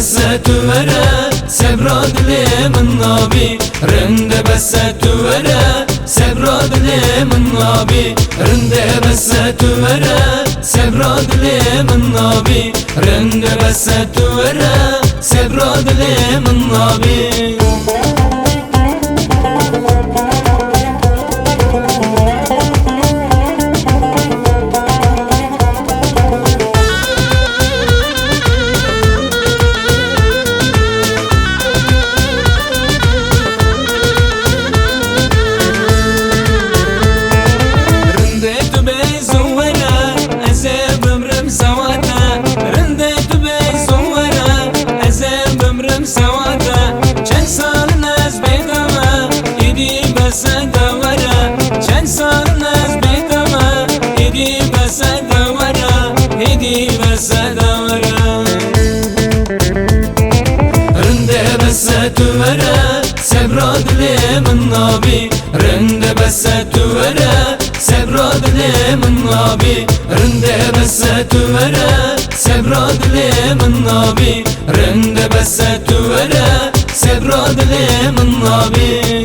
بسات ورا سبراد لي من نابي رند بسات ورا سبراد لي من نابي رند بسات ورا سبراد لي من نابي رند بسات ورا سبراد لي من نابي سبراد لي من نابي رند بسات ورا سبراد لي من نابي رند بسات ورا سبراد لي من نابي رند بسات ورا سبراد لي من نابي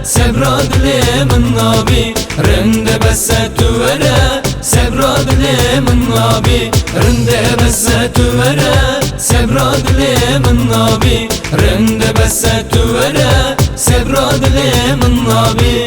سبراد لي من نابي رند بسات ورا سبراد لي من نابي رند بسات ورا سبراد لي من نابي رند بسات ورا سبراد لي من نابي